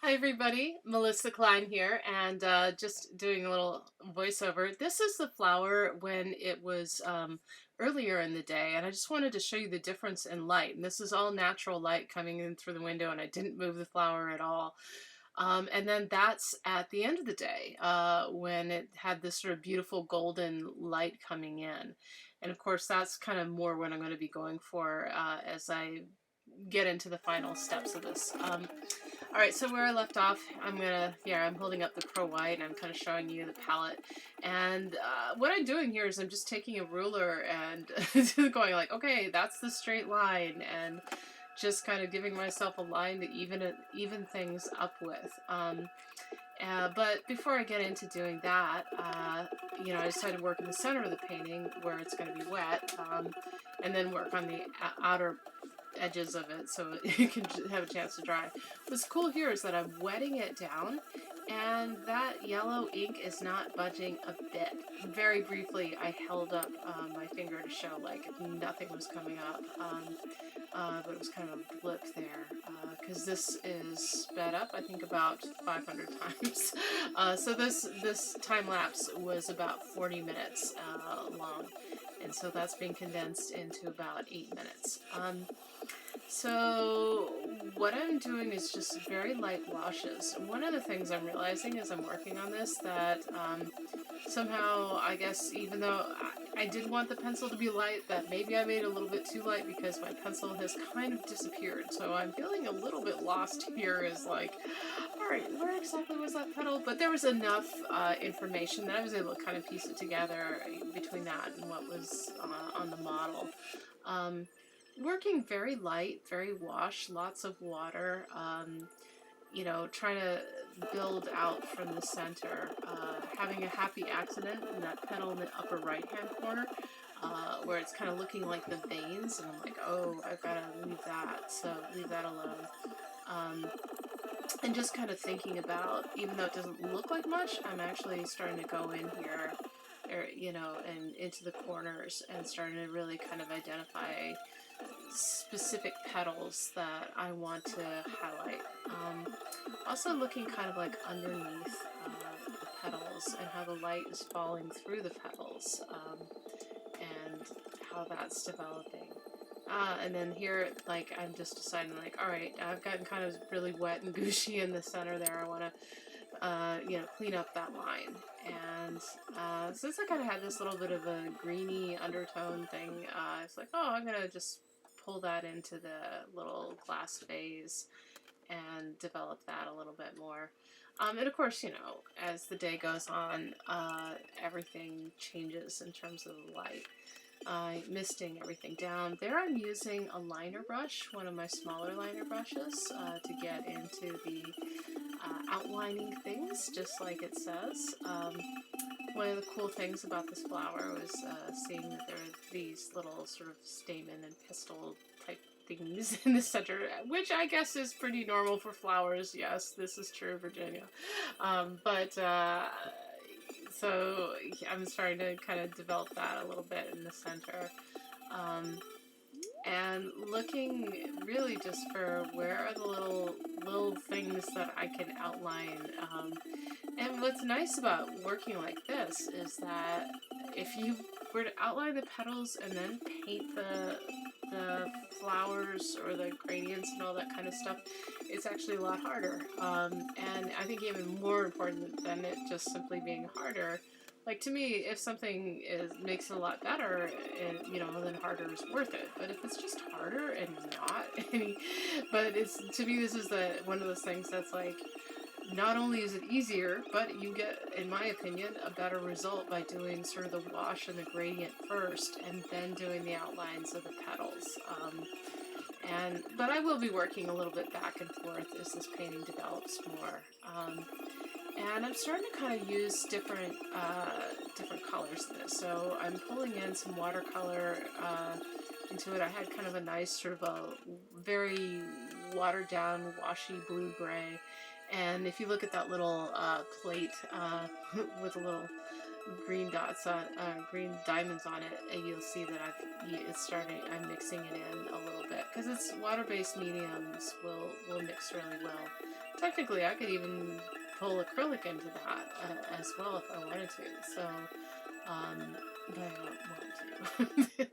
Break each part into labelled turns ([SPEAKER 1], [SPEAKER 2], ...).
[SPEAKER 1] Hi everybody, Melissa Klein here, and just doing a little voiceover. This is the flower when it was earlier in the day, and I just wanted to show you the difference in light. And this is all natural light coming in through the window, and I didn't move the flower at all. And then that's at the end of the day when it had this sort of beautiful golden light coming in. And of course, that's kind of more what I'm going to be going for as I get into the final steps of this. All right, so where I left off, I'm holding up the Crow White and I'm kind of showing you the palette. And what I'm doing here is I'm just taking a ruler and going like, okay, that's the straight line, and just kind of giving myself a line to even things up with. But before I get into doing that, I decided to work in the center of the painting where it's going to be wet, and then work on the outer edges of it so it can have a chance to dry. What's cool here is that I'm wetting it down and that yellow ink is not budging a bit. Very briefly I held up my finger to show like nothing was coming up, but it was kind of a blip there because this is sped up I think about 500 times. So this time lapse was about 40 minutes long, and so that's being condensed into about 8 minutes. So what I'm doing is just very light washes. One of the things I'm realizing as I'm working on this that somehow, I guess, even though I did want the pencil to be light, that maybe I made it a little bit too light because my pencil has kind of disappeared. So I'm feeling a little bit lost here, is like, alright, where exactly was that petal? But there was enough information that I was able to kind of piece it together between that and what was on the model. Working very light, very wash, lots of water, trying to build out from the center, having a happy accident in that petal in the upper right hand corner, where it's kind of looking like the veins, and I'm like, oh, I've got to leave that, so leave that alone. And just kind of thinking about, even though it doesn't look like much, I'm actually starting to go in here, and into the corners and starting to really kind of identify specific petals that I want to highlight. Also looking kind of like underneath the petals and how the light is falling through the petals, and how that's developing. And then here, like, I'm just deciding, like, alright, I've gotten kind of really wet and gushy in the center there. I want to, clean up that line. And since I kind of had this little bit of a greeny undertone thing, it's like, oh, I'm going to just pull that into the little glass vase and develop that a little bit more. And of course, as the day goes on, everything changes in terms of the light. Misting everything down. There I'm using a liner brush, one of my smaller liner brushes, to get into the outlining things, just like it says. One of the cool things about this flower was seeing that there are these little sort of stamen and pistil type things in the center, which I guess is pretty normal for flowers. Yes, this is true, Virginia. So I'm starting to kind of develop that a little bit in the center. And looking really just for where are the little things that I can outline. And what's nice about working like this is that if you were to outline the petals and then paint the flowers or the gradients and all that kind of stuff, it's actually a lot harder. And I think even more important than it just simply being harder, like, to me, if something makes it a lot better, then harder is worth it. But if it's just harder and not any, but it's, to me, this is one of those things that's like, not only is it easier, but you get, in my opinion, a better result by doing sort of the wash and the gradient first, and then doing the outlines of the petals. But I will be working a little bit back and forth as this painting develops more. And I'm starting to kind of use different colors in this. So I'm pulling in some watercolor into it. I had kind of a nice sort of a very watered down, washy blue-gray. And if you look at that little plate with a little green dots on, green diamonds on it, and you'll see that I'm mixing it in a little bit, because it's water-based mediums will mix really well. Technically, I could even pull acrylic into that as well if I wanted to. So, but I don't want to.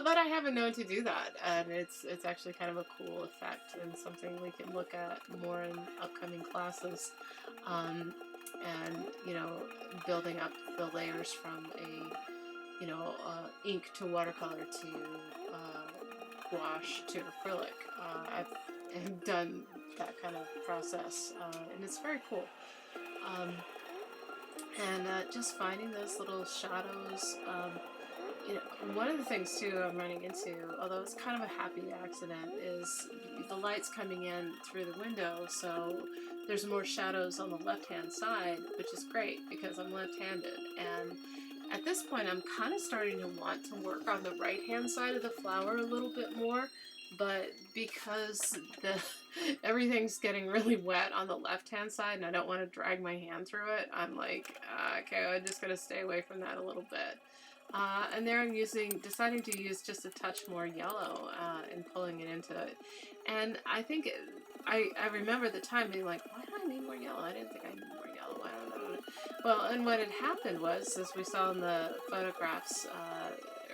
[SPEAKER 1] But I haven't known to do that, and it's actually kind of a cool effect and something we can look at more in upcoming classes. And building up the layers from ink to watercolor to gouache to acrylic. I've done that kind of process, and it's very cool. And just finding those little shadows. One of the things too I'm running into, although it's kind of a happy accident, is the light's coming in through the window, so there's more shadows on the left-hand side, which is great because I'm left-handed. And at this point, I'm kind of starting to want to work on the right-hand side of the flower a little bit more, but because everything's getting really wet on the left-hand side and I don't want to drag my hand through it, I'm like, okay, I'm just going to stay away from that a little bit. And there I'm deciding to use just a touch more yellow and pulling it into it. And I think, I remember the time being like, why do I need more yellow? I didn't think I needed more yellow. I don't know. Well, and what had happened was, as we saw in the photographs,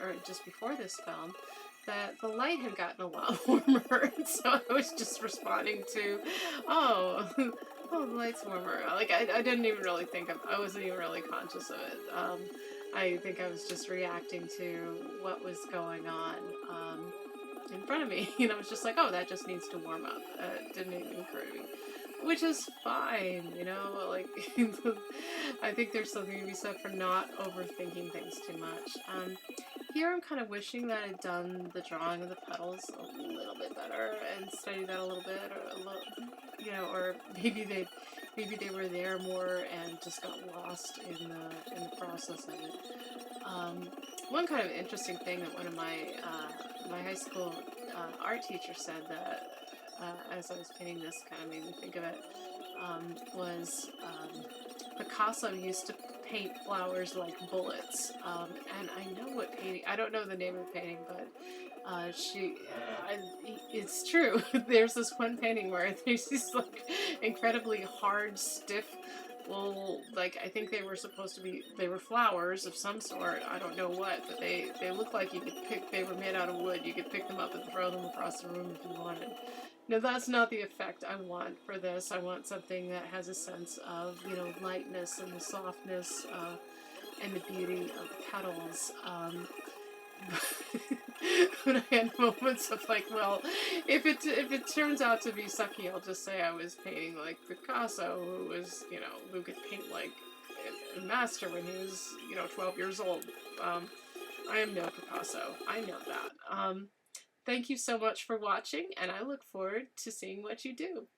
[SPEAKER 1] or just before this film, that the light had gotten a lot warmer. And so I was just responding to, oh, oh, the light's warmer. Like, I didn't even really I wasn't even really conscious of it. I think I was just reacting to what was going on in front of me. I was just like, oh, that just needs to warm up. It didn't even occur to me. Which is fine, like, I think there's something to be said for not overthinking things too much. Here I'm kind of wishing that I'd done the drawing of the petals a little bit better and studied that a little bit, or maybe they were there more and just got lost in the process of it. One kind of interesting thing that one of my high school art teacher said that as I was painting this, kind of made me think of it, was Picasso used to paint flowers like bullets. And I know what painting, I don't know the name of the painting, but it's true. There's this one painting where there's these like incredibly hard, stiff, well, like, I think they were flowers of some sort, I don't know what, but they look like they were made out of wood, you could pick them up and throw them across the room if you wanted. No, that's not the effect I want for this. I want something that has a sense of, lightness and the softness and the beauty of the petals. When I had moments of like, well, if it turns out to be sucky, I'll just say I was painting like Picasso, who could paint like a master when he was, 12 years old. I am no Picasso. I know that. Thank you so much for watching, and I look forward to seeing what you do.